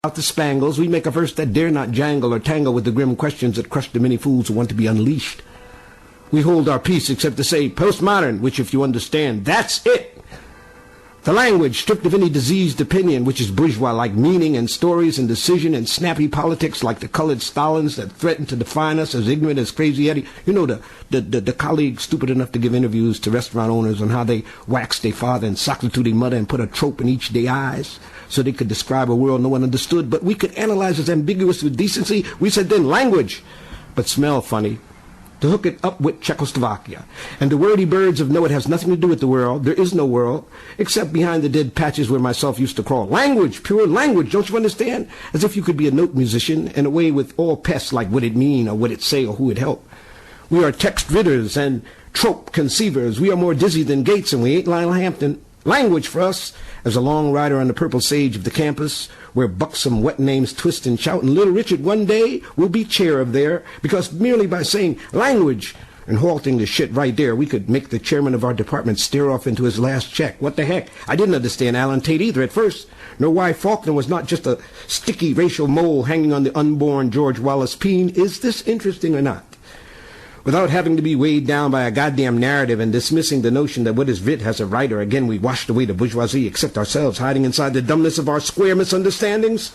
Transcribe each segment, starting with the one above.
the spangles, we make a verse that dare not jangle or tangle with the grim questions that crush the many fools who want to be unleashed. We hold our peace except to say postmodern, which if you understand, that's it. The language, stripped of any diseased opinion, which is bourgeois-like meaning and stories and decision and snappy politics like the colored Stalins that threaten to define us as ignorant as Crazy Eddie. You know, the colleagues stupid enough to give interviews to restaurant owners on how they waxed their father and socked it to their mother and put a trope in each their eyes so they could describe a world no one understood, but we could analyze as ambiguous with decency. We said then language, but smell funny. To hook it up with Czechoslovakia. And the wordy birds of no, it has nothing to do with the world. There is no world, except behind the dead patches where myself used to crawl. Language, pure language, don't you understand? As if you could be a note musician and away with all pests like what it mean or what it say or who it help. We are text ridders and trope conceivers. We are more dizzy than Gates and we ain't Lionel Hampton. Language for us, as a long rider on the purple sage of the campus, where buxom wet names twist and shout, and little Richard one day will be chair of there, because merely by saying language and halting the shit right there, we could make the chairman of our department stare off into his last check. What the heck? I didn't understand Alan Tate either at first, nor why Faulkner was not just a sticky racial mole hanging on the unborn George Wallace Peen. Is this interesting or not? Without having to be weighed down by a goddamn narrative and dismissing the notion that what is writ has a writer, again we washed away the bourgeoisie except ourselves, hiding inside the dumbness of our square misunderstandings.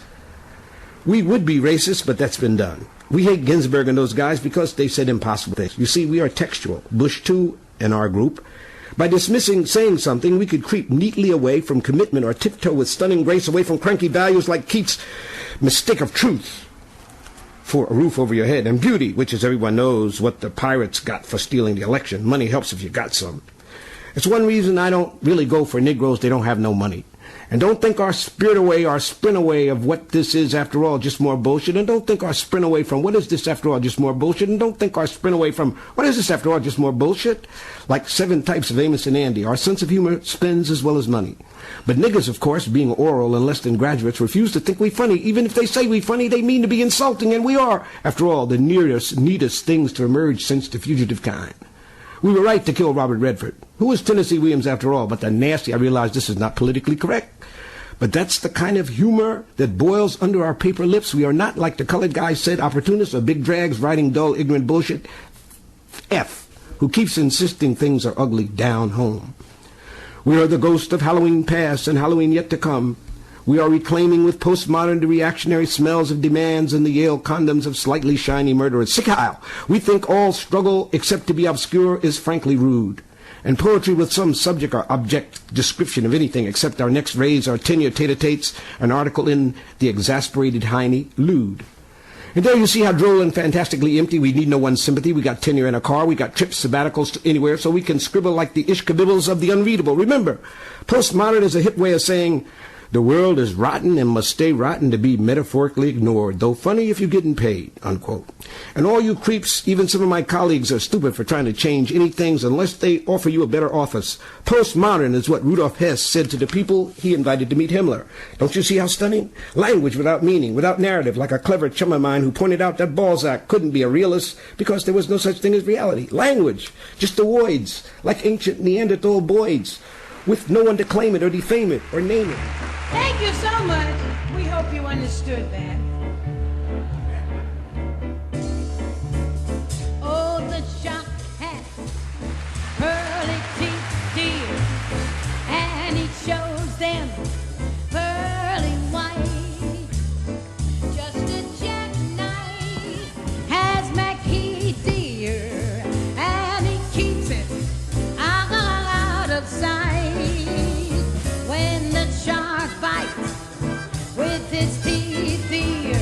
We would be racist, but that's been done. We hate Ginsburg and those guys because they said impossible things. You see, we are textual. Bush, too, in our group. By dismissing saying something, we could creep neatly away from commitment or tiptoe with stunning grace away from cranky values like Keats' mistake of truth for a roof over your head, and beauty, which, as everyone knows, what the pirates got for stealing the election. Money helps if you got some. It's one reason I don't really go for Negroes. They don't have no money. And don't think our spirit away, our sprint away of what this is after all just more bullshit. And don't think our sprint away from what is this after all just more bullshit. And don't think our sprint away from what is this after all just more bullshit. Like 7 types of Amos and Andy, our sense of humor spends as well as money. But niggas, of course, being oral and less than graduates, refuse to think we funny. Even if they say we funny, they mean to be insulting, and we are, after all, the neatest things to emerge since the fugitive kind. We were right to kill Robert Redford. Who was Tennessee Williams after all? But the nasty, I realize this is not politically correct. But that's the kind of humor that boils under our paper lips. We are not, like the colored guy said, opportunists or big drags writing dull, ignorant bullshit. F, who keeps insisting things are ugly down home. We are the ghost of Halloween past and Halloween yet to come. We are reclaiming with postmodern the reactionary smells of demands and the Yale condoms of slightly shiny murderers. Sick Heil. We think all struggle, except to be obscure, is frankly rude. And poetry with some subject or object description of anything except our next raise, our tenure tete-a-tetes, an article in the exasperated Heine, lewd. And there you see how droll and fantastically empty. We need no one's sympathy. We got tenure in a car. We got trips, sabbaticals to anywhere, so we can scribble like the ishkabibbles of the unreadable. Remember, postmodern is a hip way of saying the world is rotten and must stay rotten to be metaphorically ignored, though funny if you're getting paid, unquote. And all you creeps, even some of my colleagues, are stupid for trying to change anything unless they offer you a better office. Postmodern is what Rudolf Hess said to the people he invited to meet Himmler. Don't you see how stunning? Language without meaning, without narrative, like a clever chum of mine who pointed out that Balzac couldn't be a realist because there was no such thing as reality. Language, just the voids, like ancient Neanderthal boys, with no one to claim it or defame it or name it. Thank you so much. We hope you understood that. Oh, the shark has pearly teeth, dear, and he shows them pearly white. Just a jackknife has Mackie, dear, and he keeps it out of sight. When the shark bites with his teeth, dear,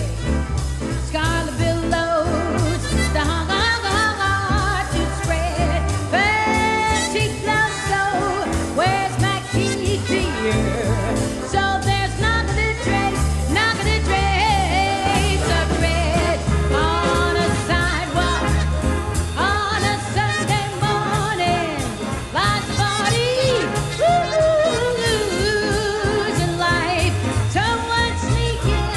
scarlet billows start to spread. But she gloves so where's my key, dear? So there's not a trace of red on a sidewalk on a Sunday morning. Like 40 losing life. Someone sneaking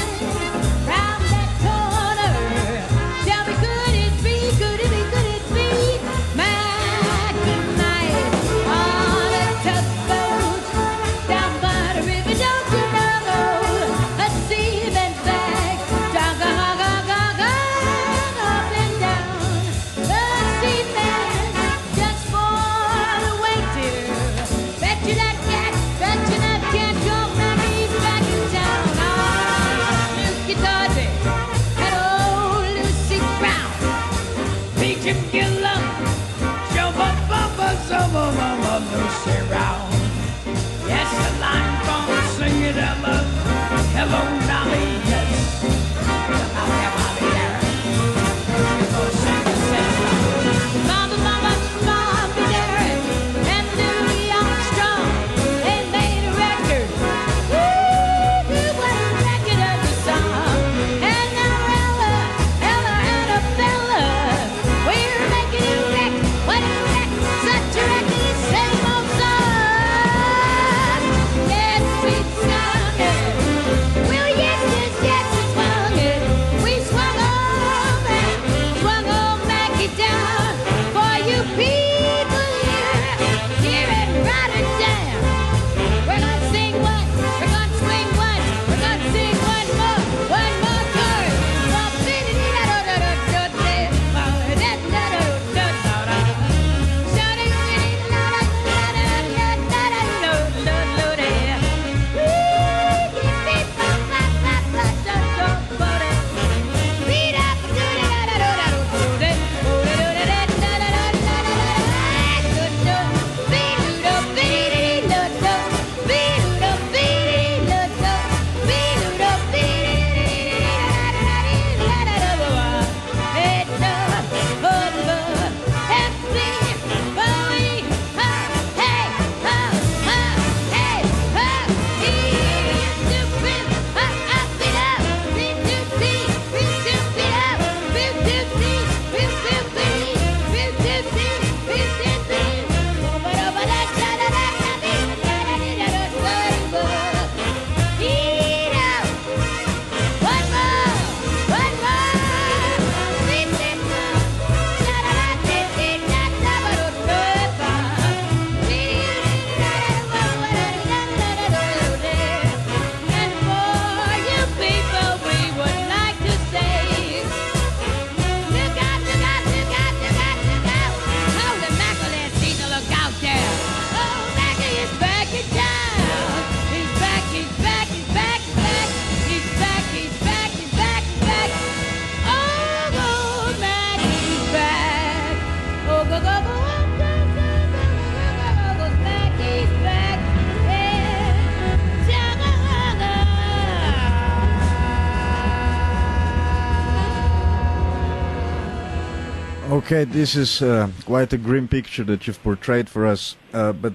Okay, this is quite a grim picture that you've portrayed for us. But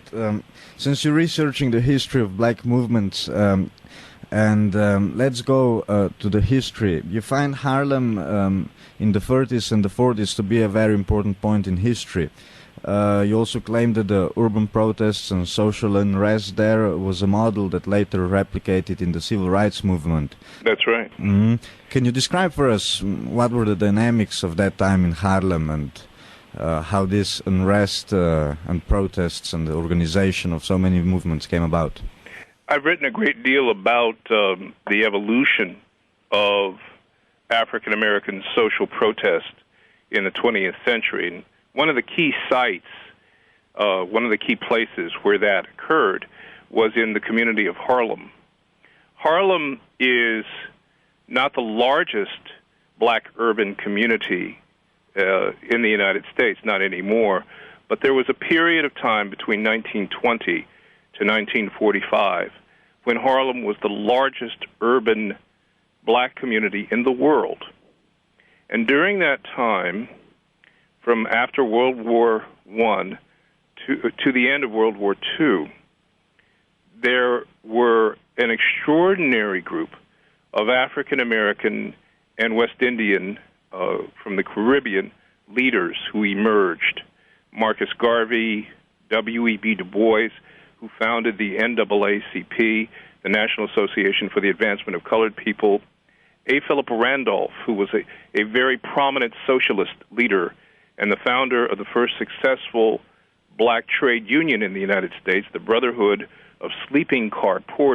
since you're researching the history of black movements, let's go to the history. You find Harlem in the 30s and the 40s to be a very important point in history. You also claim that the urban protests and social unrest there was a model that later replicated in the civil rights movement. That's right. Mm-hmm. Can you describe for us what were the dynamics of that time in Harlem and how this unrest and protests and the organization of so many movements came about? I've written a great deal about the evolution of African American social protest in the 20th century. And one of the key sites, one of the key places where that occurred was in the community of Harlem. Harlem is not the largest black urban community in the United States, not anymore, but there was a period of time between 1920 to 1945 when Harlem was the largest urban black community in the world. And during that time, from after World War I to the end of World War II, there were an extraordinary group of African American and West Indian from the Caribbean leaders who emerged. Marcus Garvey, W.E.B. Du Bois, who founded the NAACP, the National Association for the Advancement of Colored People, A. Philip Randolph, who was a very prominent socialist leader and the founder of the first successful black trade union in the United States, the Brotherhood of Sleeping Car Porters.